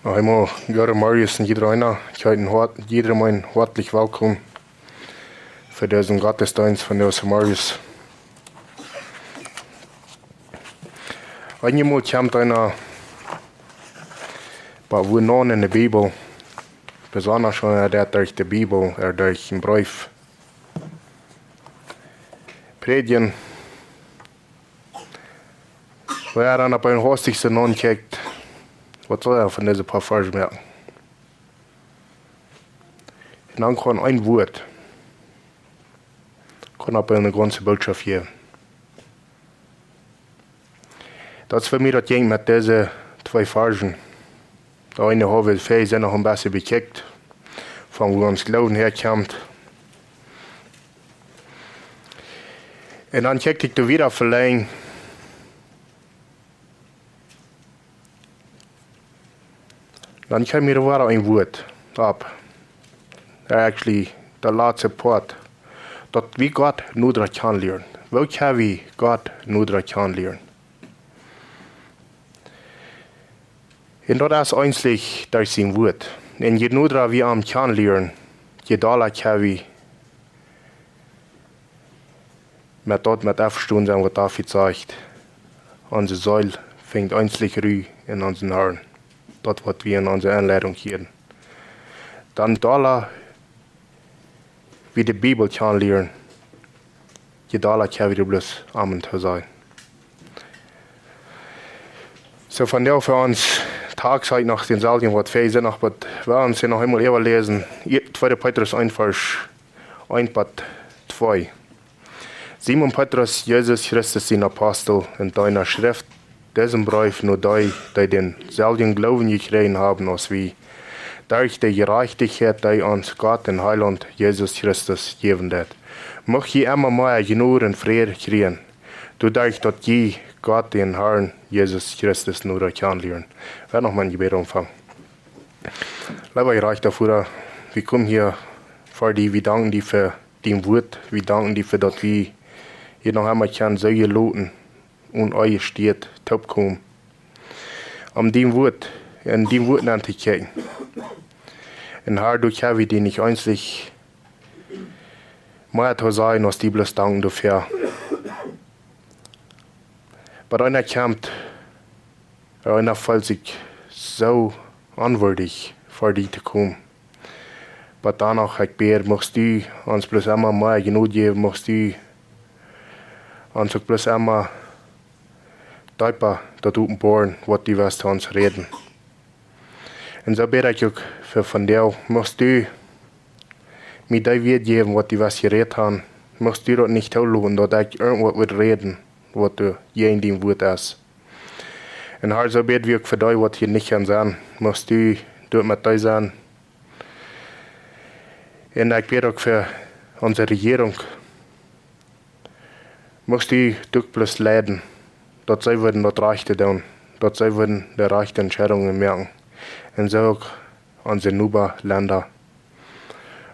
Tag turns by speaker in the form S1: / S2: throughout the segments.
S1: Nog eenmaal, Jure Marius en iedereen, ik heet iedereen hartelijk welkom voor deze gottesdienst van deze Marius. Eenmaal komt einer, wat we noemen in de Bijbel, besonders schon durch die Bibel, durch den Brief, predigen. Wer dann op een hoogste non kijkt, wat zal er van deze paar Versen merken? En dan kan een woord, kan op een ganze Botschaft geven. Dat is voor mij dat ging met deze twee Versen. De ene hebben we veel zijn nog een beetje bekijkt, van hoe ons Glauben herkomt. En dan kijk ik de wiederverleiding. Dan kan mir weer een woord op. Actually, de laatste part. Dat wie God nodig kan leren. Wat kan we God nodig kan leren? En dat is eigenlijk door zijn woord. En je nodig wie am kan leren, je dadelijk kan we met afstand zijn wat afgezegd. Onze Säul fängt eigentlich ruhig in unseren Herren. Dat wat we in onze aanleiding hier. Dan dadelijk wie de Bijbel kan leren, je dadelijk kan we er bloß Amen te zijn. So von der für uns Tagzeit nach den Salien, was wir sind, noch, wir uns noch einmal überlesen. 2. Petrus 1, Vers 1, Part 2. Simon Petrus, Jesus Christus, sein Apostel, in deiner Schrift, diesen Brief nur die den selben Glauben gekriegt haben als wir, durch die Gerechtigkeit, die uns Gott und Heiland Jesus Christus geben wird. Möcht je immer mehr genug und Frieden kriegen, dadurch, dass je Gott den Herrn Jesus Christus nur kennenlernen. Ich werde noch mal ein Gebet umfangen. Lieber gerechter Vater, wir kommen hier vor dir, wir danken dir für dein Wort, wir danken dir für das wir hier noch einmal können solche Leute und euch steht, top kommen. In dem Wort an dich kijken. Und Herr, du kannst wir dir nicht einzig mehr zu sein, als die bloß danken dafür. Aber einer kommt, einer fühlt sich so unwürdig, vor dir zu kommen. Aber danach, ich bete, möchtest du uns bloß immer mehr genug geben, möchtest du uns bloß immer tiefer dort bohren, was die was zu uns reden. Und so bete ich auch für von dir, möchtest du mir das Wort geben, was die was geredet haben, möchtest du das nicht tun, dass ich irgendwas wird reden, was du je in dem Wort ist. Und Herr, so bete ich für dich, was hier nicht kann sein, möchtest du dort mit dir sein. Und ich bete auch für unsere Regierung, möchtest du durch bloß leiden, dass sie würden das Rechte tun, dass sie würden die rechten Entscheidungen merken. Und so auch unsere Nachbarländer.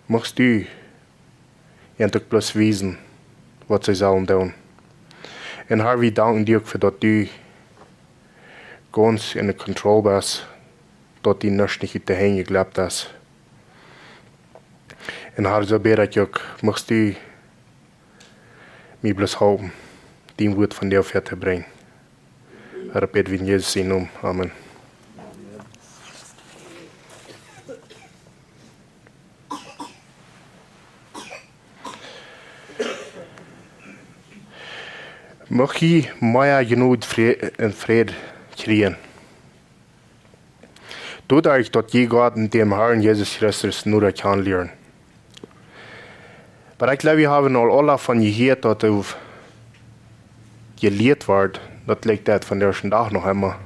S1: Möchtest du ihnen durch bloß wissen, was sie sollen tun. Und Herr, wir danken dir für, dass du ganz in der Kontrolle bist, dass du nicht in die Hände geglaubt hast. Und Herr, so bete ich auch, möchtest du mich bloß helfen, dein Wort von dir fertig bringen. Herr, bete wir in Jesus Namen. Amen. Mag je mehr genug Frieden kriegen. Dadurch, dass je Gott in dem Herrn Jesus Christus nur kennenlernen. Aber ich glaube, wir haben alle von gehört, dass auf gelehrt wird, das liegt das von der ersten Tag noch einmal.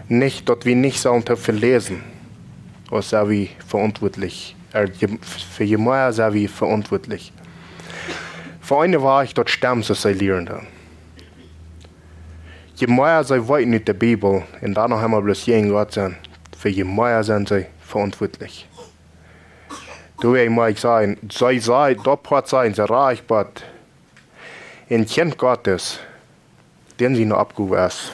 S1: Nicht, dass wir nicht sollen dafür lesen, als sind wir verantwortlich. Für je mehr sind wir verantwortlich. Für eine war ich dort stammt, so sie lernen. Je mehr sie weiten in der Bibel, und dann noch einmal bloß gegen Gott sein, für je mehr sind sie verantwortlich. Du will ich mal sagen, sie sei, dort sein, sie reich, aber in Kind Gottes, den sie noch abgewiesen.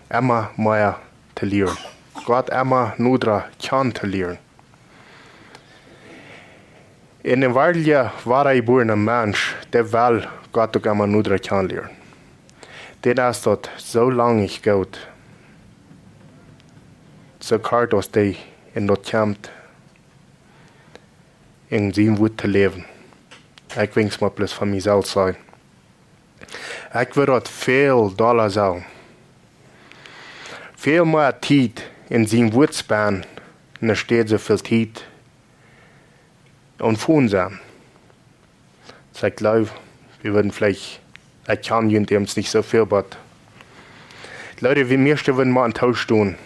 S1: Immer mehr te leren. Gott immer nudra kan te leren. In een waardige waarheidsboerende mens, der wil Gott ook immer nudra kan leren. Dit is dat zo lang ik goud. Zo kort als die in dat komt in zijn woord te leven. Ik wens maar plus van mezelf zijn. Ik wil dat veel dollar zijn. Veel meer tijd in zijn woord sparen. En er steht zoveel tijd und Phone sein. Dus ik glaube, wir würden vielleicht, ich kann jüngst nicht so viel, aber Leute, wir möchten würden mal einen Tausch tun.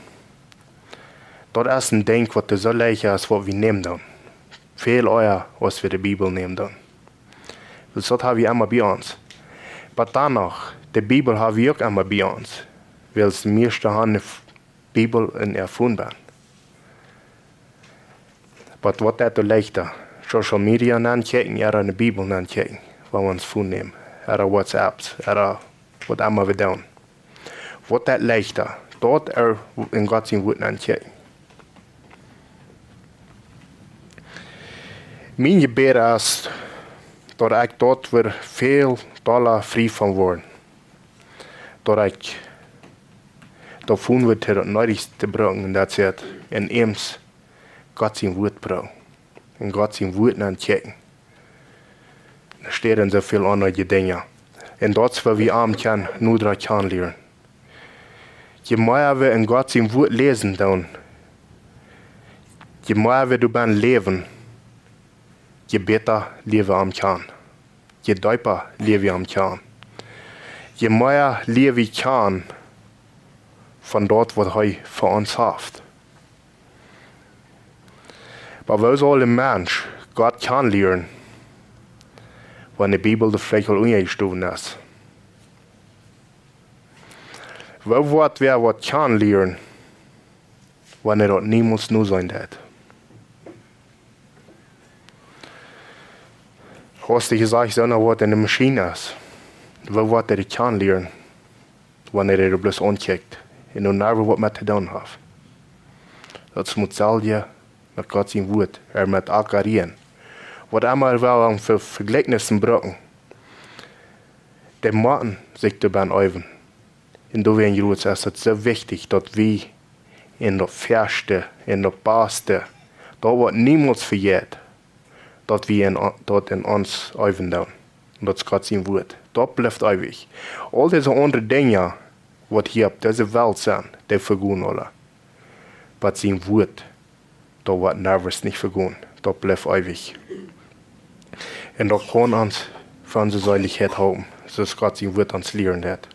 S1: Dort ist ein Denk, was so leicht ist, was wir nehmen dann. Viel euer, was wir die Bibel nehmen dann. Das haben wir immer bei uns. Aber danach, die Bibel haben wir auch immer bei uns. Weil es die meiste haben die Bibel in erfunden. Aber was ist das leichter? Social media nachkijken, ja, in de Bibel nachkijken, waar we ons voelen nemen. Er WhatsApps, wat allemaal we doen. Wat dat leichter, dort in Gott zijn woord nachkijken. Mijn gebed is dat ik dort weer veel dollar vrij van word. Dat ik dat voelen we te dat nodigste brengen, en dat is het in eens Gott zijn woord brengen. En Gott zijn woord nachkijken. Er steht in zoveel andere dingen. En dat is waar we aan kan, nudra kan leren. Je meer we in Gott zijn woord lezen dan, je meer we erbij leven, je beter leven aan kan. Je dieper leven aan kan. Je meer leven kan van dat wat hij voor ons heeft. Maar wo soll ein Mensch Gott kann lernen, wenn die Bibel de vielleicht al ungestoven ist? Wo wird wer was kann lernen, wenn dort niemals nur sein wird? Hast du gesagt, so was in der Maschine ist? Wo wird er kann lernen, wenn er bloß ankickt und nur was mit zu tun hat? Das muss selber met Gott zijn woord, met elkaar in. Wat allemaal wel aan veel vergelijkenissen brengen. Die moeten zich daarbij uiven. En daarin is het zo wichtig dat we in dat verste, in dat beste, dat wordt niemals vergeet, dat we dat in ons uiven doen. En dat is Gott zijn woord. Dat blijft eeuwig. Al deze andere dingen, wat hier op deze wereld zijn, die vergaan alle. Maar zijn woord, dat wordt nergens niet vergaan. Dat blijft eeuwig. En dat kan ons van onze zuidelijkheid houden. Zoals Gott zijn woord ons leren heeft.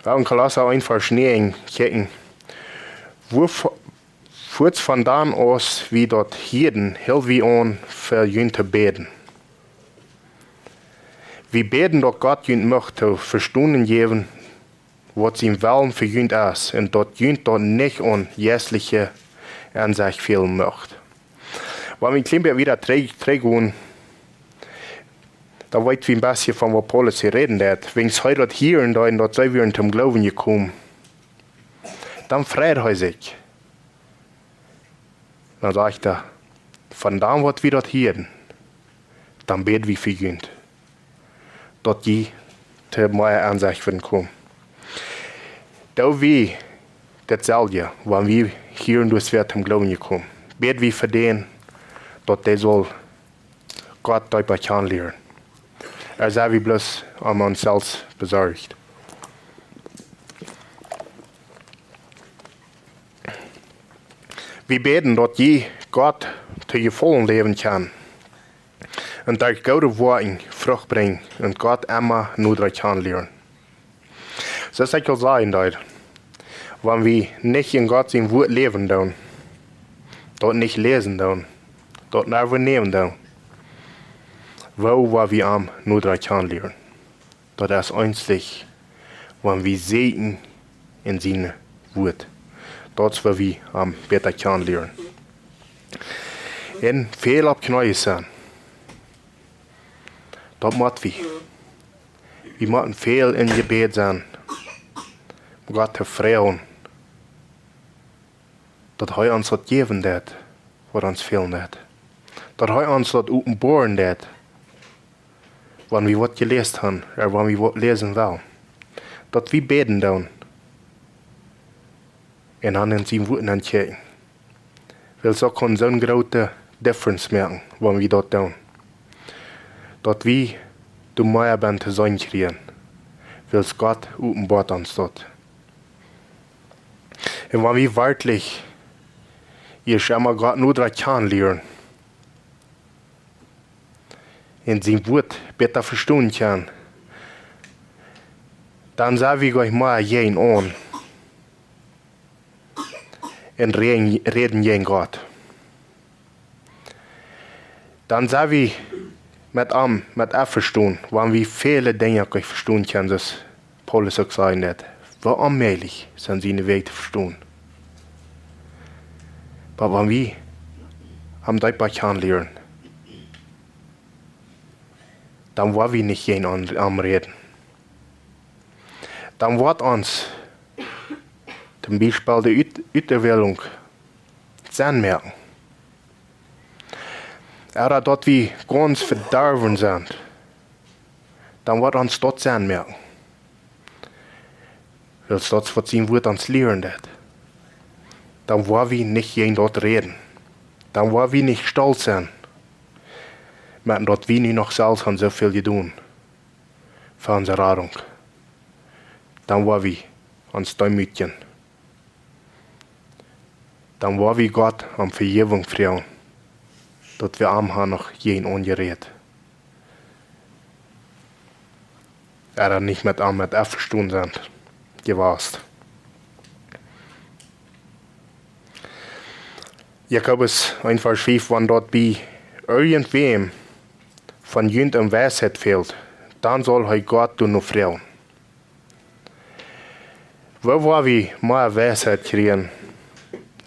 S1: We in Kolosser 1 Vers 9 kijken. Wo voort vandaan aus wie dat heden heel wie aan voor jullie te beden. We beden dat Gott jullie möchte verstanden geven wat zijn Willen für jullie is en dat jullie dat niet aan jährliche Ansicht fehlen möchte. Wenn wir ein klein bisschen wieder trägen, da weit wie ein bisschen von was Paulus hier reden hat. Wenn es heute hier und da in dort sei wir zum Glauben gekommen, dann freut er sich. Dann sagt er, von da wird wir dort hier, dann beten wir für ihn. Dort die zu meiner Ansicht werden kommen. Da wir dasselbe, wenn wir hier und dort zum Glauben gekommen, beten wir für den, dat hij zal Gott dieper kennenlernen. Zijn we bloos om onszelf bezorgd. We beten dat je Gott te je vollen leven kan. En dat goede woorden vrucht brengt en Gott immer nodig kennenlernen. Zoals ik al zei, dat wanneer we niet in Gott zijn woord leven doen, dat niet lezen doen, dat naar we nemen dan. Waar we am nodig kennenlernen. Dat is einzig, wanneer we zitten in zijn woord. Dat is waar we am beter kennenlernen. En veel op knaaien zijn. Dat moet we. We moeten veel in gebed zijn. Gott te vreugden. Dat hij ons dat geven deed, wat ons veel deed. Dat hij ons dat openbaren deed, wanneer we wat gelezen hebben, en wanneer we wat lezen wel. Dat we beden doen. En dan in zijn woorden aan kijken. Wil zo kan zo'n grote difference merken, wanneer we dat doen. Dat we de meer bent te zijn krijgen. Wil God openbaart ons dat. En wanneer we werkelijk hier immer Gott nur daran kennenlernen. In sein Wort besser verstehen kann. Dann sagen wir gleich mal jeden an. Und reden jeden Gott. Dann sagen wir mit verstehen, wenn wir viele Dinge gleich verstehen können, das Paulus auch sagen hat. Wie allmählich sind sie in den Weg zu verstehen. Aber wenn wir am Deibach kennenlernen, dann wollen wir nicht jeden am reden. Dann wird uns zum Beispiel die Uterwählung sein merken. Oder dort wir ganz verderben sind, dann wird uns dort sein merken. Weil das, was sein Wort uns lehren hat. Dann wollen wir nicht jeden dort reden. Dann wollen wir nicht stolz sein. Maar dat wir nu noch selbst haben so viel getan für unsere Rettung. Dann wollen wir uns demütigen. Dann wollen wir Gott um Vergebung fragen, dass wir am haben noch jeden angerät. Nicht mit Verstehen sind, gewasst. Jakobus 1 Vers 5, wenn dort bei irgendwem von Jünd und Weisheit fehlt, dann soll er Gott noch fragen. Wo wollen wir mehr Weisheit kriegen,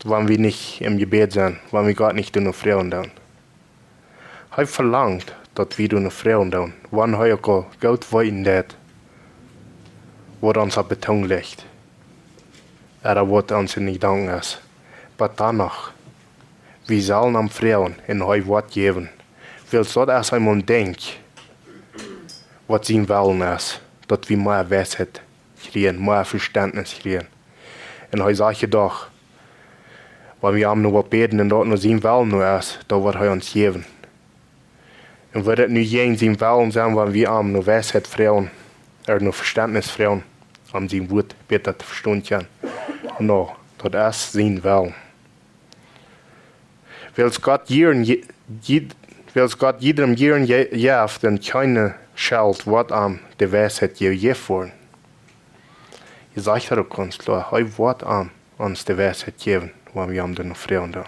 S1: wenn wir nicht im Gebet sind, wenn wir Gott nicht noch fragen dann? Er verlangt, dass wir noch fragen dann, wenn er auch Gott wollen hat, was uns auf Beton liegt. Oder was uns nicht danken ist. Aber danach, wir sollen am fragen und er Wort geben. Weil so erst einmal denkt, was sein Willen ist, dass wir mehr Weisheit kriegen, mehr Verständnis kriegen. Und er sagt doch, wenn wir am nur beten und dort nur sein Willen nur ist, da wird er uns geben. Und wird es nur jeden sein Willen sein, wenn wir am nur Weisheit fragen, nur Verständnis fragen, um sein Wort besser zu verstehen können. No, das ist sein Willen. Weil Gott jedem Jahren jaft und keine Schuld wird die Weisheit gegeben. Ich sage das auch ganz klar, er wird uns die Weisheit geben, wenn wir den noch fragen.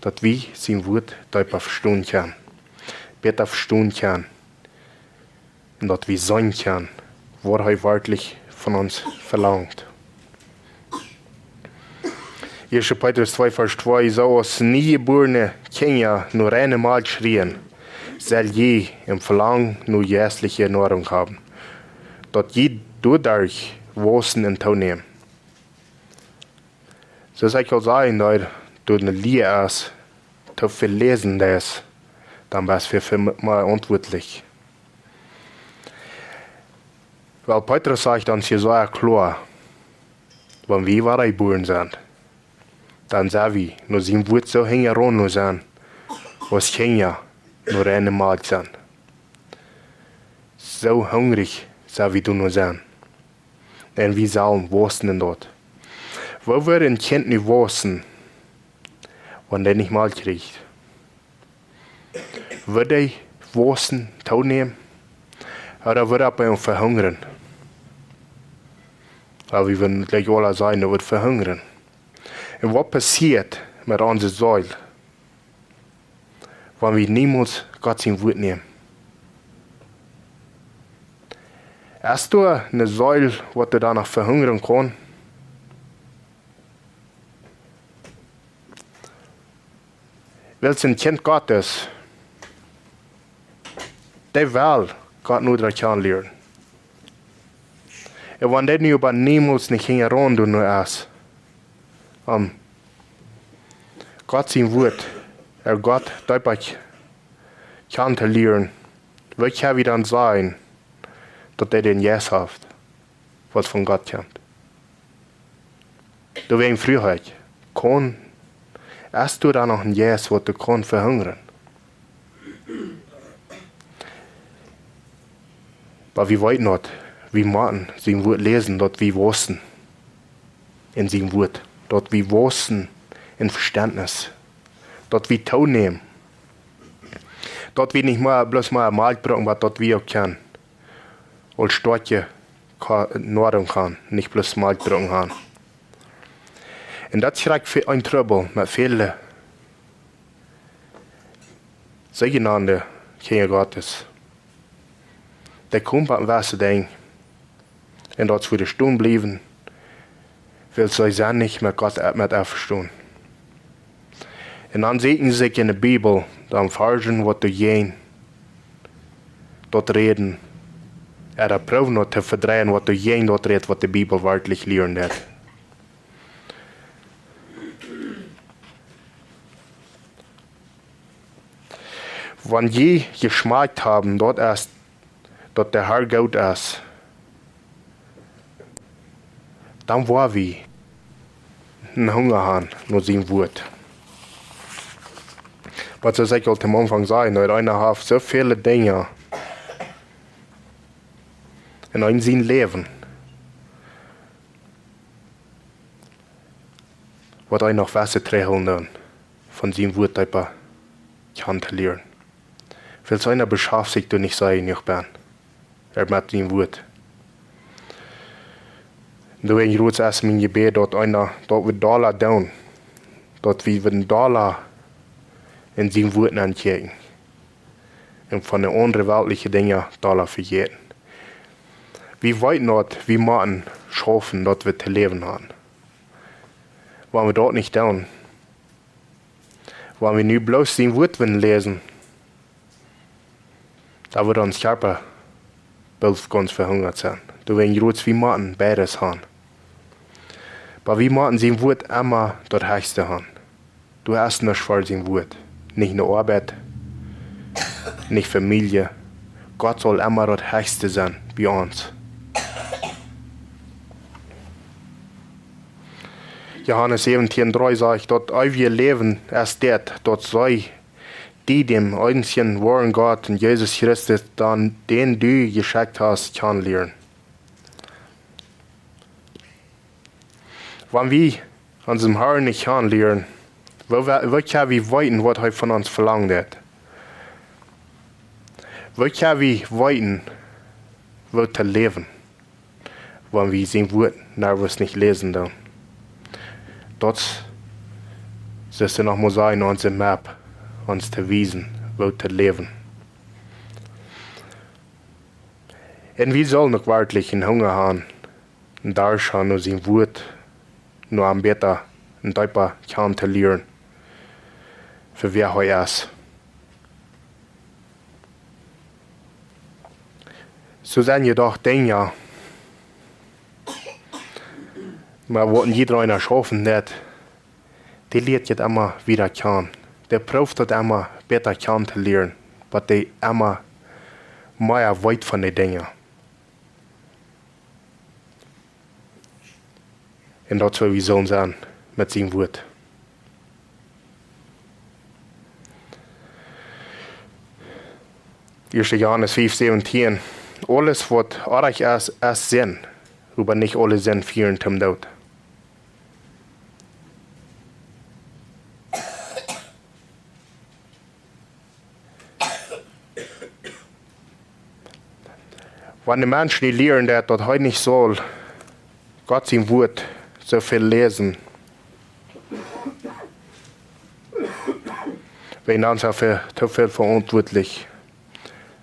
S1: Dass wir sein Wort besser verstehen können. Besser verstehen können. Und dass wir sein können, was er wirklich von uns verlangt. 1. Petrus 2, Vers 2, so als niegeborene Kinder nur einmal schrien, soll je im Verlangen nur jährliche Nahrung haben, dort je dadurch Wosen in Tau nehmen. So ich will sagen, dass du eine Lehre ist, zu viel lesen ist, dann bist du für mal verantwortlich. Weil Petrus sagt uns hier so klar, wenn wir wahre geboren sind, dann sagen wir, nur sein Wort so hängen nur sein, was Kinder nur einmal sind. So hungrig sagen wir nur sein. Und wir sollen wachsen dort. Wo wird ein Kind nicht wachsen, wenn der nicht mal kriegt? Wird er wachsen, teilnehmen? Oder wird er bei uns verhungern? Aber wir würden gleich alle sagen, er wird verhungern. Und was passiert mit unserer Säule, wenn wir niemals Gott sein Wort nehmen? Hast du eine Säule, was du danach verhungern kann? Weil es ein Kind Gottes, der will Gott nur daran lernen. Und wenn das nu aber niemals nicht hingeran du nur erst. Gott sein Wort, Gott deutlich kann te lernen. Wat kann wir dann sagen, dass den Yes hat, was von Gott kommt? Du wegen Freiheit. Hast du da noch ein Yes, was du kannst verhungern? Aber wir wollten nicht, wir machen sein Wort lesen, dort wir wussten in sein Wort, dort wir wussten in Verständnis, dort wir Ton nehmen, dort wir nicht mal bloß mal Markt brauchen, was dort wir auch können, als Städtchen Norden kann, nicht bloß Markt brauchen haben. Und das schreckt für ein Trouble mit vielen sogenannten Kinder Gottes. Der kommt am weißen Ding. Und dort würde stehen bleiben, weil sie sich nicht mit Gott mit verstehen. Und dann sehen sie sich in der Bibel, dann Versen, was du gehen, dort reden. Er probiert noch zu verdrehen, was du gehen dort redet, was die Bibel wörtlich lernen hat. Wenn je geschmeckt haben, dort der Herr Gott ist, dann war wir einen Hunger haben, nur sein Wort. Was ich wollte am Anfang sagen, weil einer hat so viele Dinge in sein Leben, was er noch Wasser trägt von seinem Wort kann lernen. Weil seiner beschäftigt du nicht sein, ich bin. Mit seinem Wort. Du in Ruts erst mein Gebet, dort wir Dollar down. Dort wir einen Dollar in seinem Wort ankicken. Und von den anderen weltlichen Dingen Dollar vergeten. Wir wollen nicht, wir machen schaffen, dort wir zu leben haben. Wenn wir dort nicht down, wenn wir nur bloß sein Wort lesen, da wird uns Körper bald ganz verhungert sein. Du willst Ruts, wie machen beides haben. Aber wir machen sein Wort immer das Höchste haben. Du hast nicht für sein Wort. Nicht nur Arbeit, nicht Familie. Gott soll immer das Höchste sein bei uns. Johannes 17,3 sagt, dort euer Leben ist das, dort sei die dem einzigen wahren Gott und Jesus Christus, dann den du geschickt hast, kennenlernen. Wenn wir unserem Herrn nicht kennenlernen, wo können wir weiten, was er von uns verlangt hat? Wo können wir weiten, wo zu leben, wenn wir sein Wort nervös nicht lesen dann? Dort ist noch mal sein, unsere Map, uns zu wiesen, wo zu leben. Und wir sollen noch wirklich einen Hunger haben, und da schauen nur sein Wort, nur am Beter, ein Deutscher kann zu lernen, für wer er ist. So sind jedoch Dinge, wir wollten jeder einer schaffen, die lernt jetzt immer wieder kann. Der prüft das immer besser kann zu lernen, aber die immer mehr weit von den Dingen. Und das soll wir sollen sein mit seinem Wort. Johannes 5,17. Alles, was euch ist Sinn, aber nicht alle Sinn führen zum Tod. Wenn die Menschen die lernen, dass heute nicht soll, Gott sein Wort so viel lesen, wenn dann so viel verantwortlich,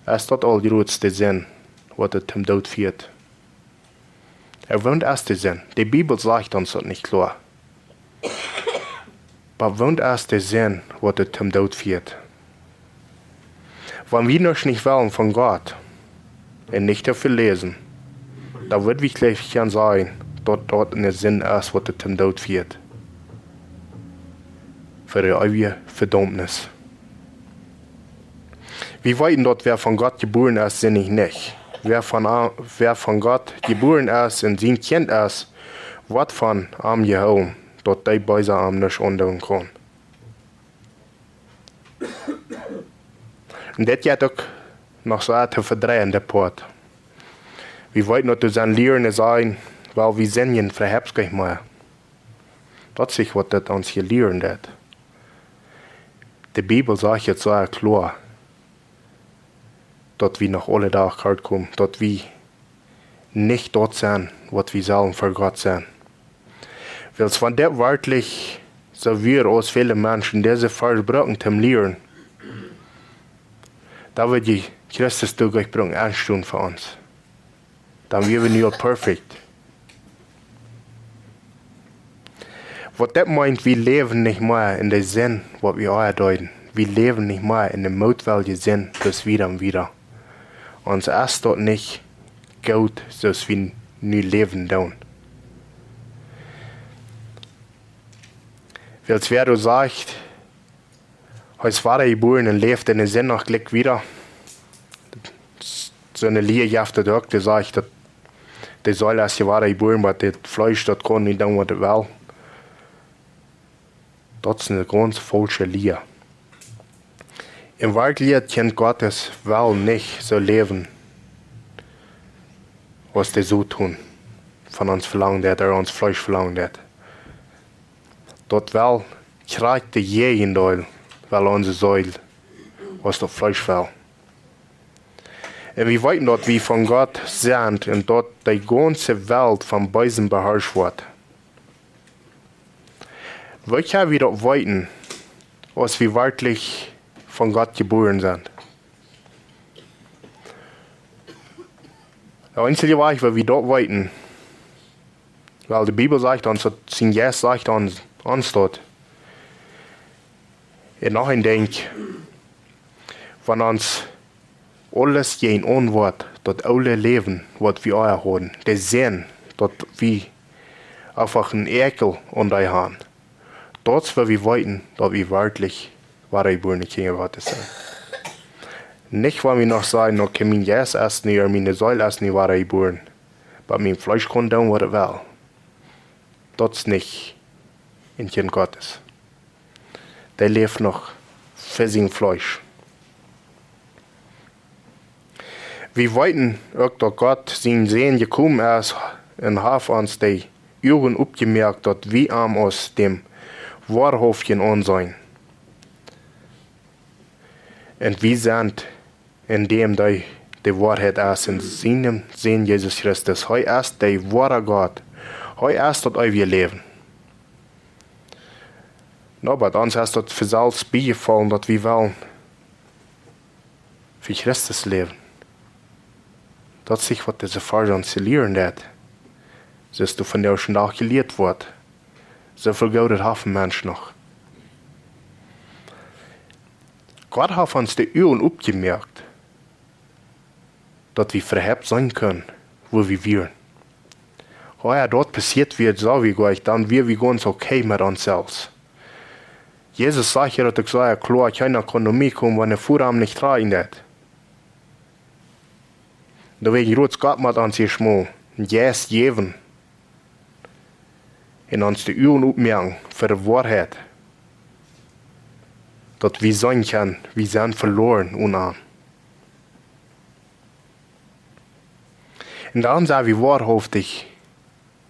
S1: ist das all die größte Sinn, was es zum Tod führt. Wohnt erst der Sinn. Die Bibel sagt uns das nicht klar. Aber wohnt erst der Sinn, was es zum Tod führt. Wenn wir noch nicht wollen von Gott, und nicht dafür lesen, Da wird wirklich gern sein, dort in der Sinn ist, was es zum Tod führt. Für die ewige Verdammnis. Wir weiten dort, wer von Gott geboren ist, sind ich nicht. Wer von Gott geboren ist und sein Kind ist, wird von ihm gehauen, dort die Beise ihm nicht undun kann. Und das geht auch noch so zu verdrehen, der Port. Wir wollten nicht zu Lehren sein, weil wir sind nicht verhebstig mehr. Das ist, was das uns gelehrt hat. Die Bibel sagt jetzt so klar, dass wir noch alle Tage kalt kommen, dass wir nicht dort sind, was wir sollen für Gott sein. Weil es von der wirklich so wir aus viele Menschen diese Versprechen zum Lehren, da wird die Christus durchbringen, Anstund für uns. Dann wir nicht perfekt. Was das meint, wir leben nicht mehr in dem Sinn, was wir andeuten. Wir leben nicht mehr in dem mutwilligen Sinn, das wieder und wieder. Uns ist dort nicht gut, dass wir nie leben tun. Weil es wer du sagt, als Vater geboren und lebt in den Sinn noch gleich wieder. So eine Lehrjafte Doktor sagt, dass die soll erst Vater geboren, aber das Fleisch dort kann nicht tun, was es will. Das ist eine ganz falsche Lehre. In Wirklichkeit kennt Gottes will nicht so leben, was die so tun. Von uns verlangt hat, uns Fleisch verlangt hat. Dort will kriegt die Gegenteil, weil unsere Säule, was das Fleisch will. Und wir wissen dort, wie von Gott sind und dort die ganze Welt von Bösen beherrscht wird. Wir können dort wissen, was wir wirklich von Gott geboren sind. Der einzige Weg, wo wir dort wissen, weil die Bibel sagt uns, sein Geist sagt uns dort, und nachher denkt, wenn uns alles gehen wird, das alle Leben, was wir auch haben, die sehen, dass wir einfach einen Ekel unter haben. Das, was wir wollten, dass wir wirklich wahre geborene Kinder Gottes sind. Nicht, weil wir noch sagen, okay, mein Geist ist nicht, oder meine Säule ist nicht wahre geboren, aber mein Fleisch kann tun, was es will. Das ist nicht ein Kind Gottes. Der lebt noch für sein Fleisch. Wir wollten auch, dass Gott sein Sehen gekommen ist und hat uns die Augen abgemerkt, dass wir aus dem Wahrhaftigen ansehen. Und wir sind in dem die Wahrheit ist, in seinem Sinn Jesus Christus. Er ist der wahre Gott. Er ist das ewige Leben. Aber uns ist das für alles beigefallen, dass wir wollen für Christus leben. Das ist, was diese Vers uns lehren hat. Dass du von der schon auch gelehrt wird. So viel Geld haben Menschen noch. Gott hat uns die Augen abgemerkt, dass wir verhebt sein können, wo wir wären. Ja, dort passiert wird, so wie gleich, dann wir ganz okay mit uns selbst. Jesus sagt ja, dass er klar, keiner kann zu mir kommen, wenn er Vorraum nicht tragen hat. Da will ich Gott mit uns hier schmal, und Jesus geben, und uns die Augen aufmerken für die Wahrheit, dass wir sein können, wir sind verloren unarm. Und dann sind wir wahrhaftig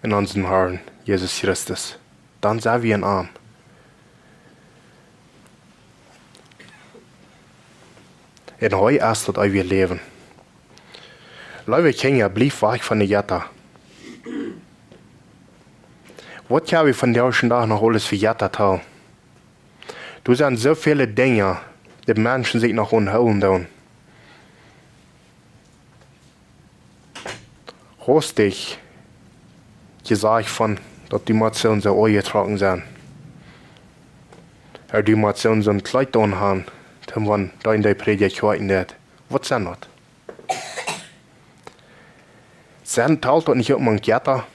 S1: in unserem Herrn, Jesus Christus. Dann sind wir in Arm. Und heute ist das wir leben. Liebe Kinder, bleib weg von der Jetta. Was kann ich von der ersten Tag noch alles für Jetta tun? Du sind so viele Dinge, die Menschen sich noch unholen tun. Hast dich gesagt von, dass die Motionen so eingetragen sind. Die Motionen so ein Kleid haben, wenn da in der Predigt heute nicht. Was sind das? Sen talt dat nicht op man Gärter,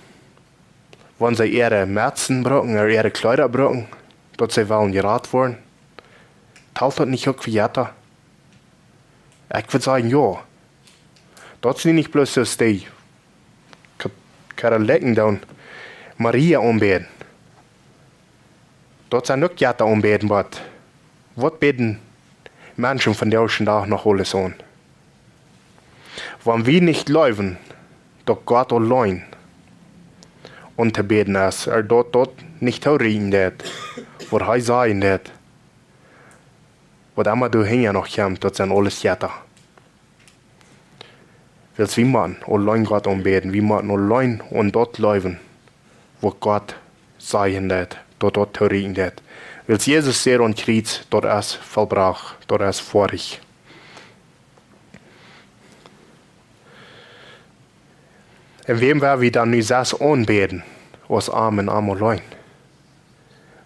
S1: wenn sie ihre Merzen brauchen, oder ihre Kleider brauchen, dort sie wollen gerat worden. Talt dat nicht auch für Gärter? Ich würde sagen, ja. Dort sind nicht bloß so die Katholiken dann Maria umbeten. Dort sind auch Gärter umbeten, was beten Menschen von der Tag noch alles an? Wenn wir nicht laufen, doch Gott allein und beten ist, dort nicht reden wird, was er sagen wird, was immer du hinja noch kommt, dort sind alles Gärter. Weil wir machen allein Gott anbeten, wir machen allein und dort laufen, wo Gott sagen wird, dort reden wird. Weil Jesus sehr und Kreuz, dort ist vollbracht, dort ist vorig. Und wem werden wir dann nu das anbeten, aus Armen allein?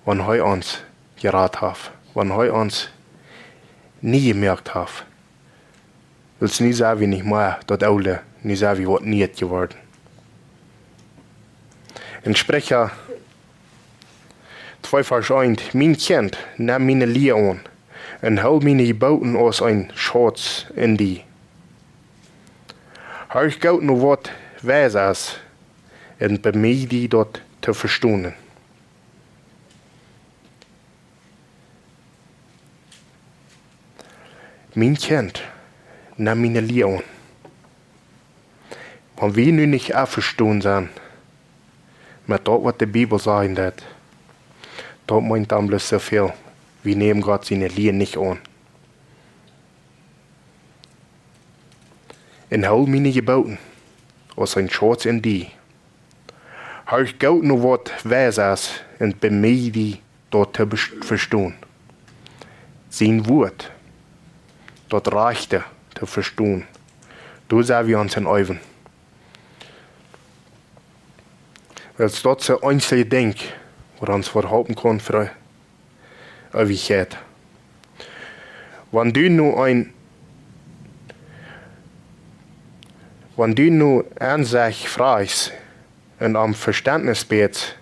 S1: Wenn er uns geraten hat, wenn er uns nie gemerkt hat. Weil es nie sagen wir nicht mehr, dort alle, nie sagen wir, was nicht geworden. In Sprecher 2 Vers 1, mein Kind, nimm meine Liebe an und hol meine Geboten aus ein Schatz in die. Hör ich Gott noch was weiß es und bei mir die dort zu verstehen. Mein Kind, nimm meine Liebe an. Wenn wir nun nicht auch verstehen sind, mit dort, was die Bibel sagen wird, dort meint dann bloß so viel, wir nehmen Gott seine Liebe nicht an. Und hol meine Geboten aus ein Schatz in die. Hör ich Gott noch was weiß es und bei mir die dort zu verstehen. Sein Wort, dort reicht er zu verstehen. Du sehen wir uns in Augen. Weil es dort so einzelne Dinge, woran es verhalten kann für Ewigkeit. Wenn du nur an sich fragst und am Verständnis betest,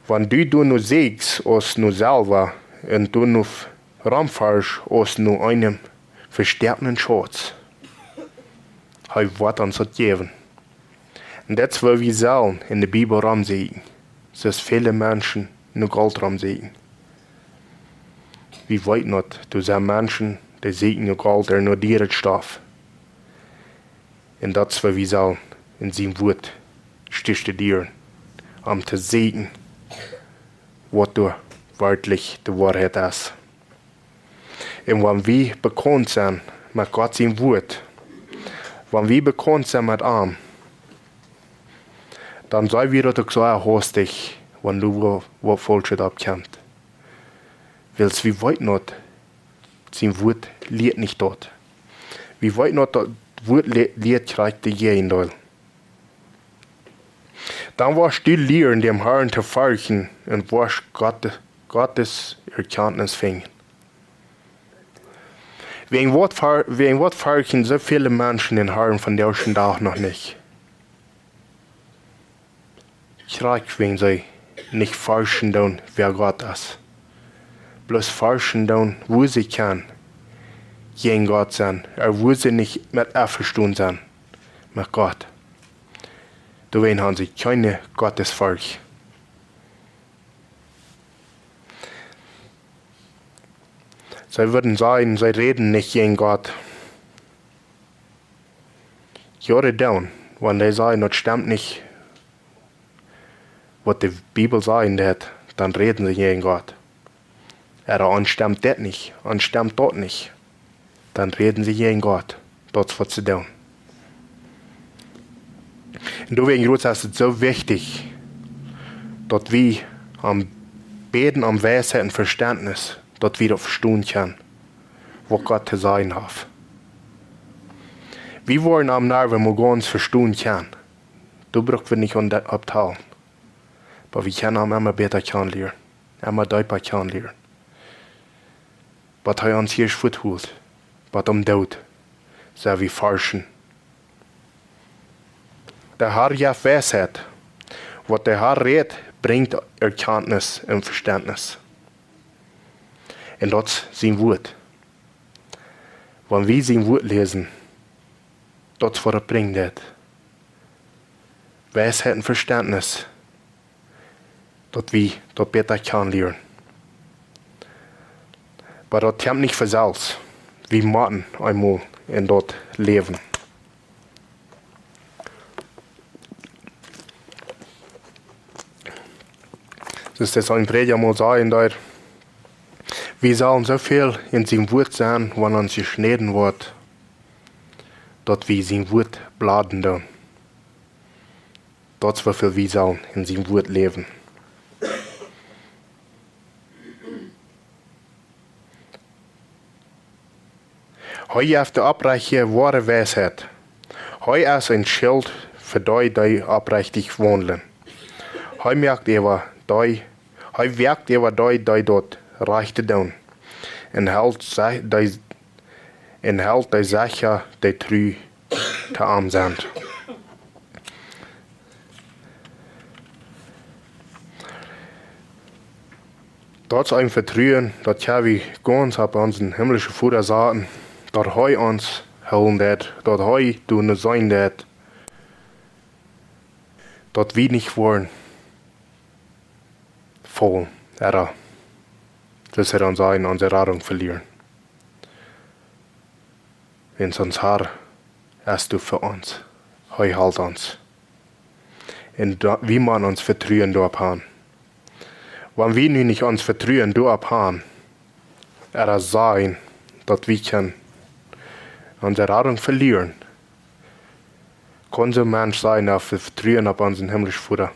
S1: wenn du nur siehst aus nur selber und du nur ranfährst aus nur einem verstärkenden Schatz, hat Gott uns das geben. Und das will wir selber in der Bibel ramsehen, dass viele Menschen nur Gold ramsehen. Wie weit nicht, du siehst Menschen, die sehen nur Gold, der nur dieren Stoff. Und das will wir selber in seinem Wort studieren, um zu sehen, was du wirklich die Wahrheit ist. Und wenn wir bekannt sind mit Gott sein Wort, wenn wir bekannt sind mit ihm, dann sei wir doch so hastig, wenn du was Falsches abkennst. Weil wir wollen nicht, sein Wort liegt nicht dort. Wir wollen nicht, das Wort liegt kriegt jeden. Dann warst du lernen, dem Herrn zu folgen und warst Gottes Erkenntnis finden. Wegen was folgen so viele Menschen den Herrn von der ersten Tag noch nicht? Ich reich, wenn sie nicht forschen tun, wer Gott ist. Bloß forschen tun, wo sie kann, gegen Gott sein, aber wo sie nicht mit einverstanden sind, mit Gott. Deswegen haben sie keine Gottesvolk. Sie würden sagen, sie reden nicht gegen Gott. Jahre down, wenn sie sagen, das stimmt nicht, was die Bibel sagen wird, dann reden sie gegen Gott. Oder stimmt das nicht, stimmt dort nicht. Dann reden sie gegen Gott. Das was sie tun. Und deswegen ist es so wichtig, dass wir am Beten, am Weisheit und Verständnis, dass wir verstehen können, was Gott zu sagen hat. Wir wollen am Nerven mal ganz verstehen können. Du brauchst wir nicht abteilen. Aber wir können immer besser kennenlernen, immer deutlicher kennenlernen. Was er uns hier fortholt, was Tod, so wir forschen der Herr ja Weisheit. Wat der Herr redt, bringt Erkenntnis und Verständnis. Und dat is zijn woord. Wenn wir zijn woord lesen, dat is wat het bringt het. Weisheit und Verständnis, dat wir dat beter kan leren. Aber dat kommt nicht von selbst. Wir müssen einmal in dort leben. Das ist ein Prediger mal sagen, der wir sollen so viel in seinem Wort sein, wenn uns geschnitten wird, dass wir sein Wort bladen tun. Das ist, wofür wir sollen in seinem Wort leben. Heu auf der Abreiche wahre Weisheit. Heu ist ein Schild für die abrechtig wandeln. Heu merkt ewa die, heu werkt ewa die dort rechte tun. En hält die Sache, die treu te arm sind. Dat is ein Vertrauen, dat wir ganz auf unseren himmlischen Vater sagen, dat Hij uns helfen wird, dat Hij doen sein wird, dat wir nicht wollen voll Error. Das hat uns in unsere Rettung verlieren. Wenn uns Herr, erst du für uns, Hij halt uns. Und wie man uns vertrauen dort haben. Wenn wir nu nicht uns vertrauen dort haben, sein, dass wir können unsere Rettung verlieren, kann so ein Mensch sein, auf Vertrauen auf unseren himmlischen Vater.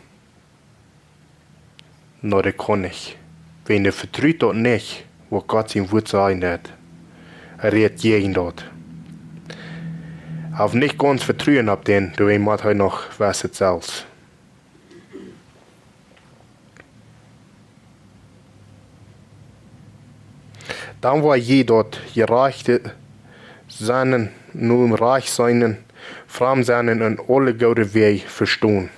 S1: No, das kann nicht. Wenn er vertraut dort nicht, wo Gott sein Wort sein wird, redet jeden dort. Auf nicht ganz vertrauen auf den, du muss er noch was selbst. Dann war je dort gereichte seinen, nur im Reich seinen, fram seinen und alle gute Wege verstehen.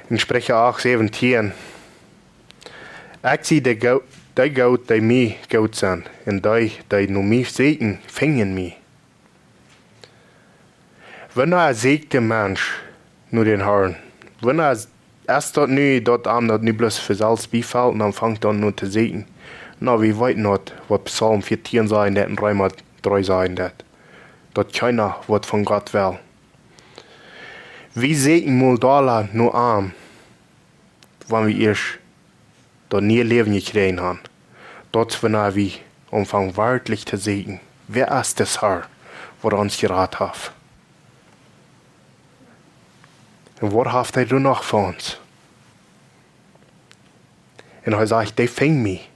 S1: In Sprecher 8:17. Ich zie die Gott, die mir Gott sind, und die nur mich sehen, fingen mich. Wenn er siegt der Mensch, nur den Herrn, wenn er erst dort nicht bloß für selbst befällt, dann fängt er nur zu sehen. Na, wir weit nicht, was Psalm 14 sein wird und Römer 3 sein wird. Dort keiner, was von Gott will. Wir sehen mal da nur arm, wenn wir erst dort nie Leben gekriegt haben. Dort, wenn wir umfangen wirklich zu sehen, wer ist das Herr, was uns geraten hat. Und was hat er noch für uns? Und er sagt, die fing mich.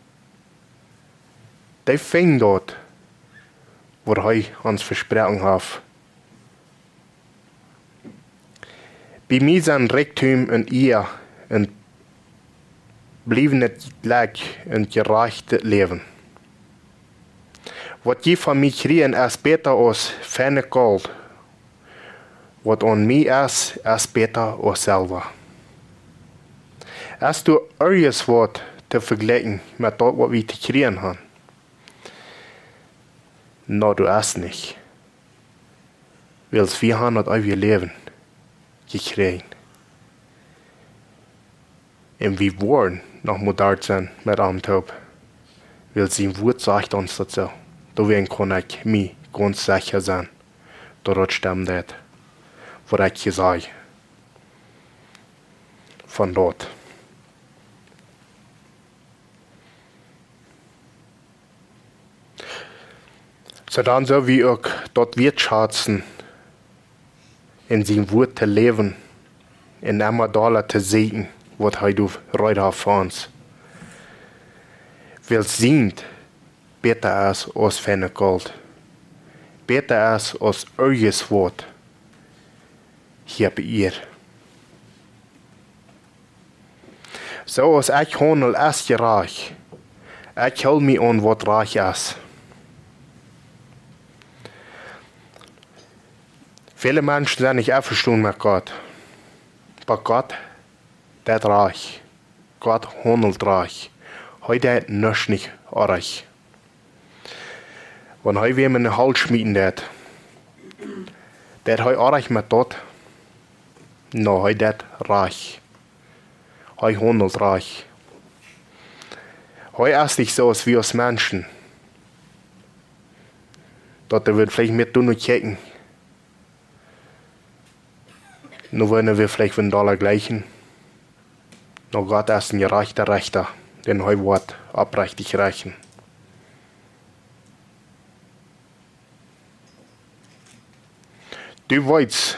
S1: Die fing dort, wo er uns versprochen hat. Bei mir sind Reichtum und ihr und blieben nicht gleich und gerecht leben. Was die von mir kriegen, ist besser als feine Gold. Was an mir ist besser als selber. Hast du irgendwas Wort zu vergleichen mit dem, was wir zu kriegen haben? No, du hast nicht. Weil wir haben das ewige Leben gekriegt. Und wir wollen noch modern sein mit einem Taub. Weil sein Wort sagt uns das so. Da kann ich mir ganz sicher sein, dass das stimmt, was ich gesagt habe. Von dort. So dann so wie auch dort wirtschaften, in seinem Wort zu leben, in immer Dollar zu sehen, was du heute hat für uns. Weil sind besser ist als feine Gold. Besser ist als irgendes Wort hier bei ihr. So als ich handel ist reich. Ich hol mich an, was reich ist. Viele Menschen sind nicht einverstanden mit Gott. Aber Gott, der ist reich. Gott handelt reich. Heute hat nichts nicht reich. Wenn heute wem in den Hals schmieden der hat heute reich mit dort. No, heute hat reich. Heute handelt reich. Heute ist nicht so, als wir als Menschen. Dort wird vielleicht mit tun und checken. Nur wollen wir vielleicht von Dollar gleichen. Nur Gott ist ein gerechter Rechter, den heute Wort abrechtig reichen. Du weißt,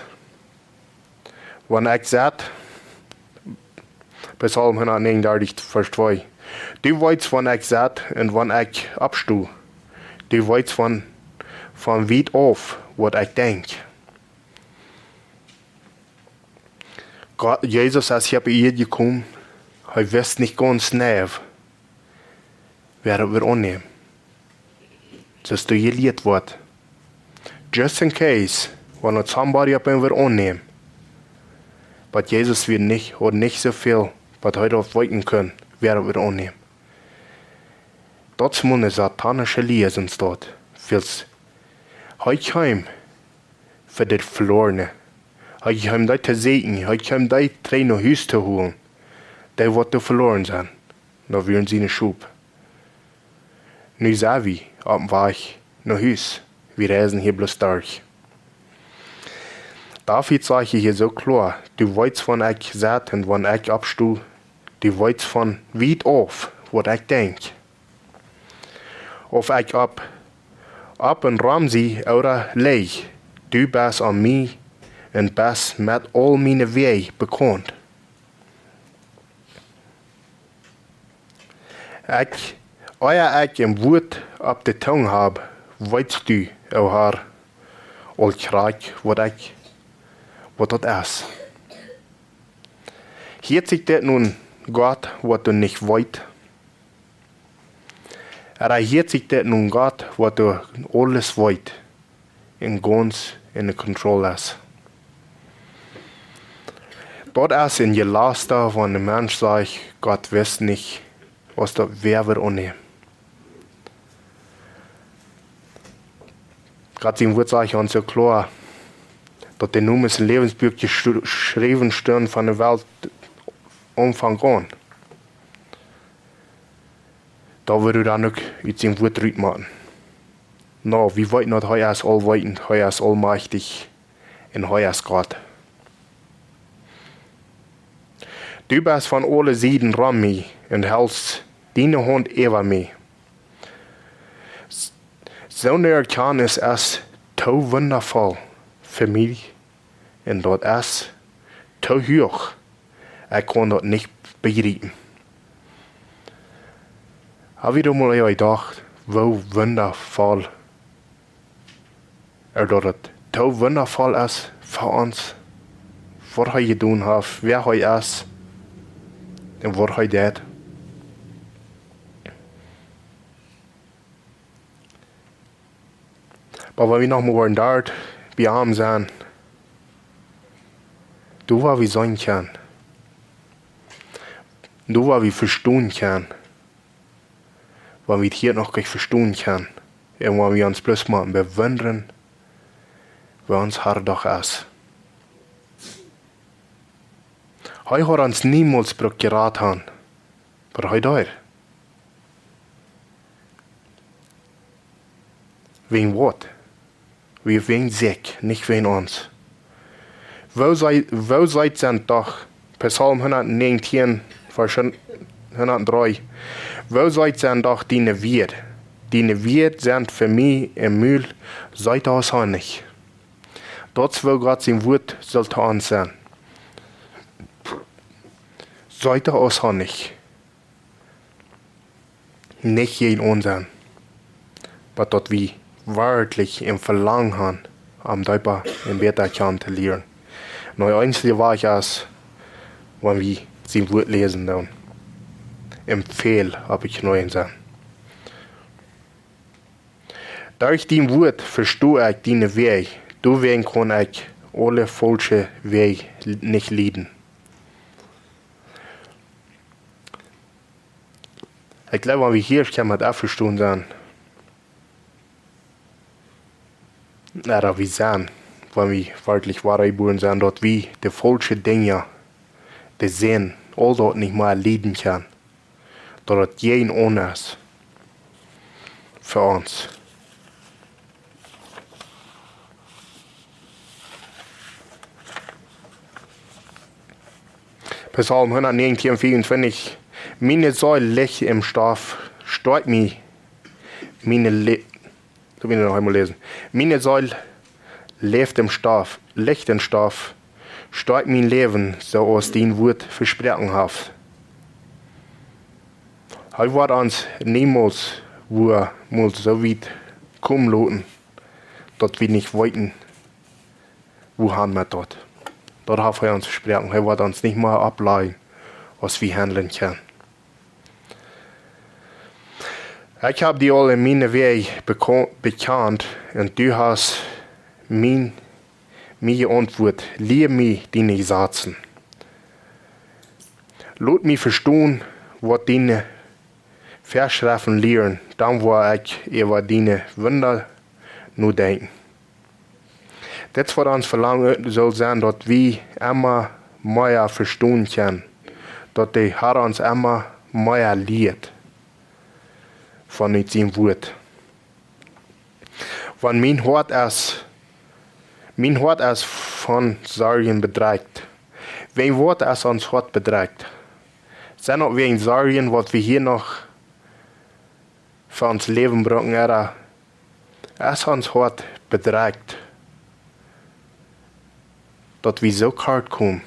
S1: wenn ich sagt, Psalm 139, Vers 2, du weißt, wenn ich sagt und wenn ich abstuhe, du weißt von weit auf, was ich denke. Jesus ist hier bei ihr gekommen, er weiß nicht ganz genau, wer wir annehmen. Das ist gelehrt wird. Just in case, wenn uns somebody up wir annehmen. Aber Jesus wird nicht, hat nicht so viel, was heute auf weiten können, wer wir annehmen. Dort muss eine satanische Lesen dort. Heute heim für das Verlorene. Heute heim die zu segnen. Heute heim die drei nach Hause zu holen. Die wird verloren sein. Da werden sie eine Schub. Nu sind wir auf dem Weg nach Hause. Wir reisen hier bloß durch. David sage ich hier so klar, du weißt von ich sage und wenn ich abstuhe, du weißt von weit auf, was ich denke. Of ich ab und Ramsey oder leeg, du bist an mir und bist mit all meine Wege bekannt. Euer ich im Wort ab der Tongue habe, weißt du, o Herr, all Kreuz, was das ist. Hier sieht das nun Gott, was du nicht weißt. Hier sieht das nun Gott, was du alles weißt, in ganz in der Kontrolle ist. Dort ist in der Laster, wenn der Mensch sagt, Gott weiß nicht, was da wer wird annehmen. Gerade im Wort sage ich uns so klar, dass der Nummer ist ein Lebensbuch geschrieben stehen von der Welt Umfang an. Da würde dann auch jetzt im Wort rüt machen. No, wir wollen nicht, heuer ist allweitend, heuer ist allmächtig und heuer ist Gott. Du bist von alle Seiten ran mich und hältst deine Hand über mich. So eine Erkenntnis ist so wundervoll für mich und dort ist so hoch. Ich kann das nicht begreifen. Habe ich da mal gedacht, wo wundervoll dort so wundervoll ist für uns, was er getan hat, wer er ist und was er tut. Aber wenn wir noch mal dort bei ihm sind, du war wie sein kann. Du war wie verstehen kann. Wenn wir hier noch gleich verstehen kann. Und wenn wir uns bloß mal bewundern, wer uns Herr doch ist. Heute hat uns niemals geraten haben. Aber heute dort. Wegen was? Wegen sich, nicht wegen uns. Wo seid ihr doch? Psalm 119, Vers 103. Wo seid ihr doch deine Wirt? Deine Wirt sind für mich im Müll, seid das auch nicht. Dort wo Gott sein Wort sollte uns sein. Seid das auch nicht. Nicht jeden unseren. Aber dort wie wirklich im Verlangen haben, am Däuper im Beta zu lernen. Nur einzige war ich es, wenn wir sein Wort lesen dann. Empfehl, habe ich neu gesagt. Durch dein Wort verstehe ich deine Wege. Du wegen kann ich alle falsche Weg nicht leiden. Ich glaube, wenn wir hier kommen, hat aufgestanden sein. Oder wir sehen, wenn wir wirklich wahre Buren sind, dort wie die falsche Dinge, die sehen, all dort nicht mehr leiden kann. Dort jeden anders für uns. Psalm 119, 24. Meine Säule liegt im Stoff, steuert mich so will ich noch einmal lesen. Meine Säule lebt im Stoff, liegt im Stoff, steuert mein Leben, so aus den Wort versprochen hat. Er wird uns niemals, wo mal so weit kommen lassen, dass wir nicht wollten, wo haben wir dort. Dort hat er uns versprochen, er wird uns nicht mehr ableihen, was wir handeln können. Ich habe dir alle meine Wege bekannt und du hast mir geantwortet, lehre mich deine Sätze. Lass mich verstehen, was deine Verschriften lehren, dann will ich über deine Wunder nur denken. Das, was uns verlangen soll sein, dass wir immer mehr verstehen können, dass der Herr uns immer mehr lehrt von seinem Wort. Wenn mein Hort ist von Sorgen bedrängt, wenn Wort es uns Hort bedrängt, sind auch wegen Sorgen, was wir hier noch für uns Leben brauchen, es uns Hort bedrängt, dass wir so kalt kommen,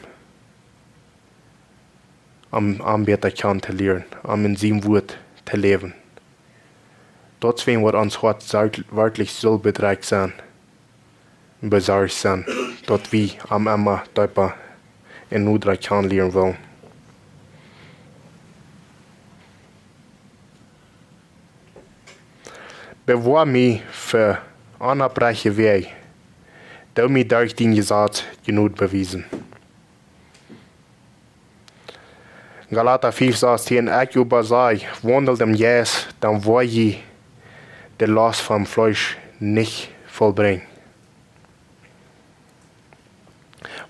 S1: am Anbeter kann zu lernen, in seinem Wort zu leben. Deswegen wird uns Hort wirklich so bedrängt sein, besorgt sein, dass wir am immer tiefer in Nudra kann lernen wollen. Bewahr mich für unabbreche Wege, da mir durch den Gesetz genug bewiesen. Galater 5,16. Ich über sei, wandelt im Jes, dann wo je die Last vom Fleisch nicht vollbringen.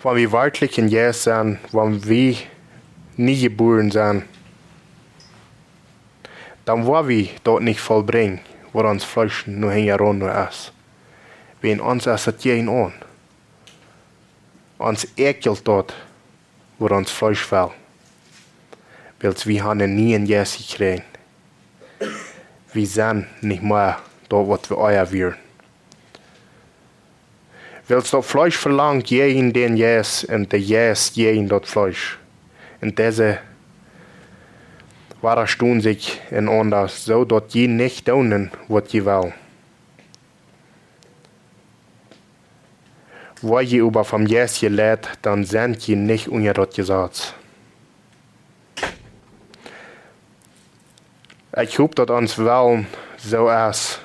S1: Wenn wir wirklich in Jes sind, wenn wir nie geboren sind, dann wollen wir dort nicht vollbringen, wo uns Fleisch nur hingeron nur ist. Wenn uns ist es jeden an. Uns ekelt dort, wo uns Fleisch fällt. Weil wir haben nie in Jes gekriegt. Wir sind nicht mehr dort, was wir euer wären. Weil das Fleisch verlangt jeden den Jes und der Jes jeden dort Fleisch. Und diese war stun sich in anders, so dass je nicht tun, was je will. Wo je über vom Jes gelehrt, dann sind je nicht unter das Gesetz. Ich hoffe, dass uns Willen so ist,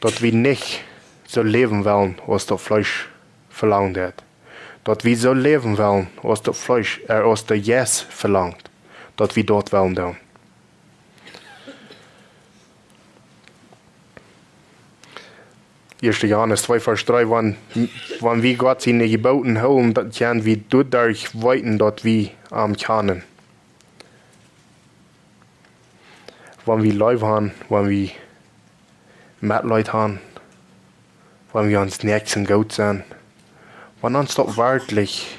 S1: dass wir nicht so leben wollen, was das Fleisch verlangt hat. Dass wir so leben wollen, was das Fleisch, was der Jes verlangt. Dass wir dort wollen tun. Erste Johannes 2, Vers 3, wenn wir Gott seine Geboten holen, dann können wir dadurch weiten, dass wir können. Wenn wir Leute haben, wenn wir Mitleid haben, wenn wir uns nicht und gut sind, wenn uns dort wirklich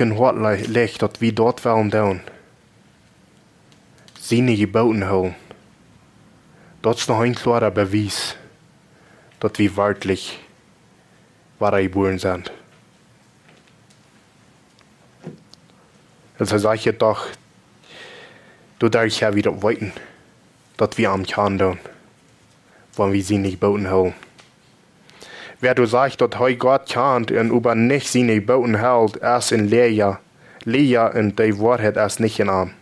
S1: in Hort liegt, dass wir dort wollen tun, seine Geboten holen. Das ist noch ein klarer Beweis, dass wir wirklich wahre geboren sind. Also sage ich doch, du darfst ja wieder weiten, dass wir am Kahn tun, wenn wir seine Geboten holen. Wer du sagst, dass heu Gott kannt und über nicht seine Geboten hält, erst in Leia und die Wahrheit erst nicht in Arm.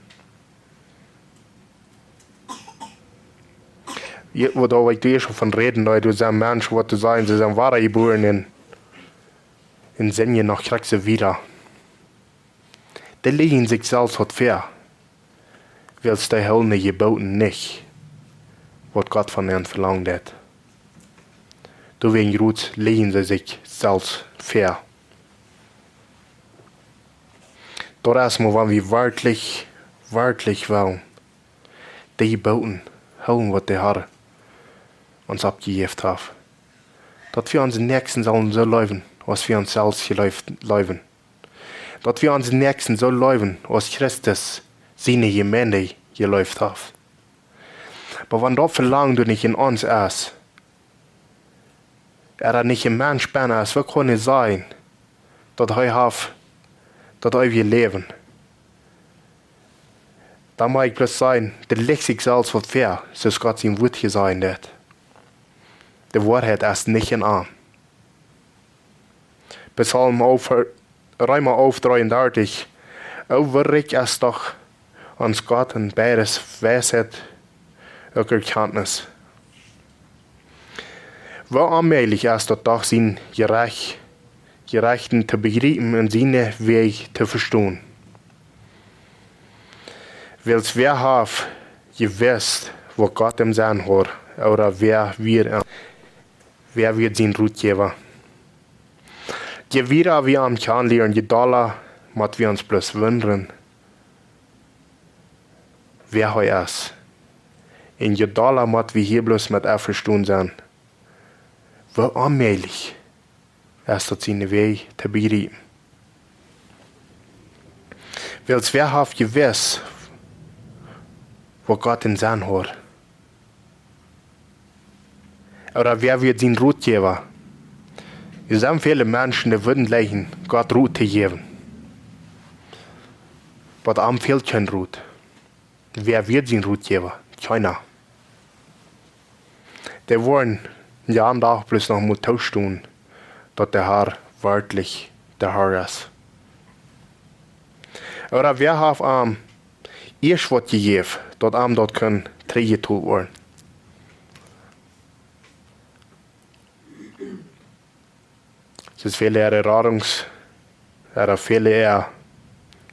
S1: Wo da ich dir schon von reden, da du sagst, Mensch, was du sagen, sie sind wahre geboren in Senje nach kriegst sie wieder. Die legen sich selbst hat fair. Willst die Hölne geboten nicht, was Gott von ihnen verlangt hat. Du wegen Ruth legen sie sich selbst fair. Dort erstmal, wenn wir wirklich wollen, die geboten, holen, was die Herr uns abgegeben hat. Dass wir unseren Nächsten sollen so leben, als wir uns selbst leben. Dass wir unseren Nächsten so leben, als Christus seine Gemeinde gelebt hat. Aber wenn das verlangt du nicht in uns ist, nicht ein Mensch bin, es wir können sein, dass wir leben. Dann mag ich bloß sagen, der legt sich selbst was fair, so Gott sein Wort hier sein wird. Die Wahrheit ist nicht in Arm. Psalm Römer auf 33. Overrig ist doch uns Gott und beides Weisheit und Erkenntnis. Wie allmählich ist das doch sein Gerechten zu begreifen und seine Weg zu verstehen. Wils wer hat gewusst, wo Gott im Sein hat, oder wer wird sein Rut geben. Je wieder wir am kennenlernen, je doller muss wir uns bloß wundern, wer er ist. Und je doller muss wir hier bloß mit verstehen sein, wie allmählich ist das seine Weg zu begreifen. Wils wer hat gewusst, wo Gott in Sein hat. Oder wer wird sein Rut geben? Es sind viele Menschen, die würden leichen, Gott Rut zu geben. Aber am fehlt kein Rut. Wer wird sein Rut geben? Keiner. Die wollen ja am Tag bloß noch mal tauschen, dass der Herr wirklich der Herr ist. Oder wer hat erst was gegeben, dass dort können Träge tun werden. Es ist viele viele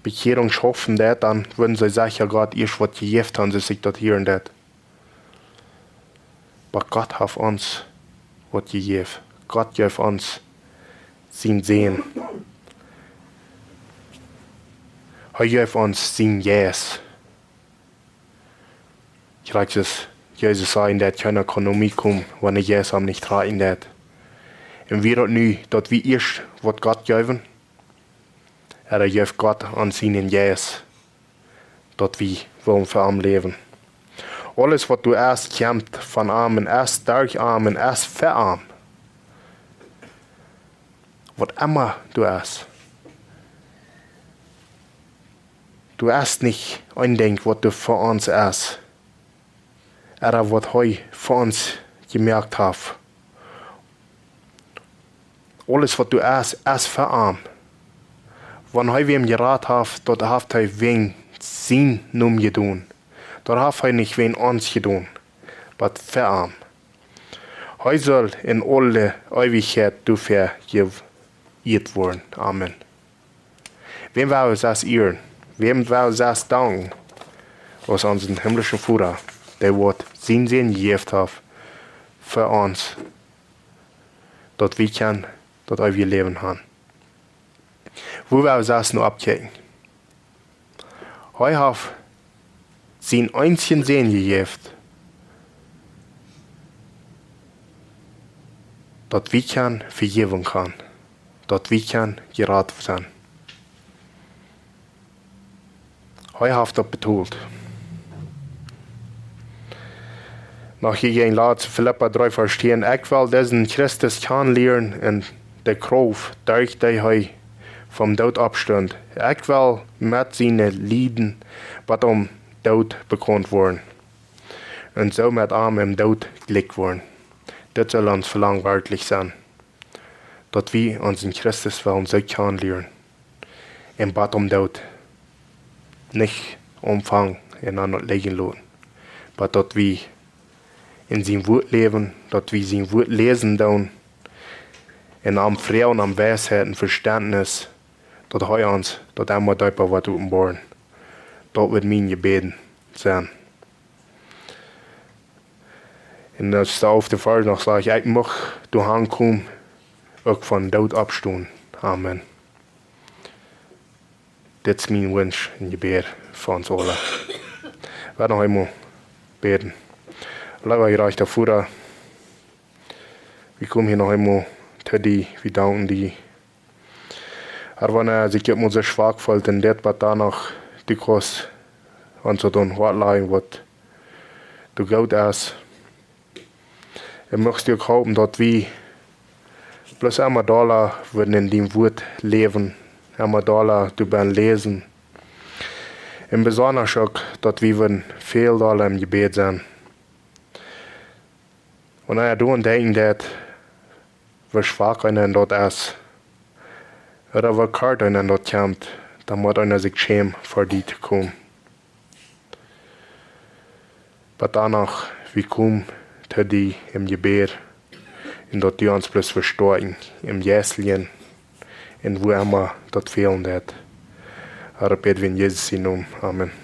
S1: Bekehrungshoffen, dann würden sie sicher Gott erst was gegeben haben, sie sich dort hier und dort. Aber Gott hat uns was gegeben. Gott gibt uns sein Sehen. Er gibt uns sein Yes. Ich reiche es, Jesus sagen, dass keiner kann um mich kommen, wenn er Jesus nicht tragen wird. Und wir dort nu, dass wir erst was Gott geben, gibt Gott an seinen Jesus, dass wir wollen für ihn leben. Alles, was du erst kämpft von Armen, erst durch Armen, erst für Arm, was immer du hast. Du hast nicht eindenkt, was du für uns hast. Was er für uns gemerkt hat. Alles, was du hast, ist für ihn. Wenn er wem geraten hat, dort hat er wegen sein Namen getan. Dort hat er nicht wegen uns getan, aber für ihn. Er soll in alle Ewigkeit dafür geehrt werden. Amen. Wem wir uns das ehren? Wem wir uns das danken? Aus unserem himmlischen Vater, der wird sein Sinn gegeben hat für uns, dass wir leben haben. Wo wir uns das noch abchecken. Er hat sein einzigen Sinn gegeben, dass wir vergeben können, dass wir geraten sein. Er hat das betont. Nach hier laat Philippa 3 verstehen, ich will diesen Christus kennenlernen in der Kraft, durch die er vom Tod abstand. Ich will mit seinen Lieden, was Tod bekannt worden. Und so mit ihm im Tod gelegt worden. Das soll uns verlangwärtig sein. Dass wir unseren Christus wollen so kennenlernen. Im Bad Tod nicht umfangen in einer liegen lassen. Aber dass wir in zijn woord leven, dat we zijn woord lezen doen. En am Frau und am Weisheit und Verständnis, dat hij ons, dat hij maar duiper wat openbaren. Dat wird mijn gebeden zijn. En als de auf de Vers nog zeg, ik mag door aankomen, ook van dood opstaan. Amen. Dit is mijn wens en gebed voor ons allen. We nog eenmaal beten. Laten we graag daarvoor. We komen hier nog eenmaal te die, we danken die. Maar wanneer zich op onze zwak voelt en dit wat danach die kost, ons dan wat lagen wat du goed is. En möchtest du auch hopen dat we bloß einmal da würden in dem Wort leben, einmal da drüber lesen. Und besonders auch, dass wir viel da im Gebet sein. Und wenn du denken, dass wir schwach einen dort ist, oder wir kalt einen dort kommt, dann muss einer sich schämen, vor die zu kommen. Aber danach, wir kommen zu die im Gebet, und dort die uns bloß verstehen, im Jäslien, und wo immer dort fehlen wird. Aber beten wir in Jesus' Namen. Amen.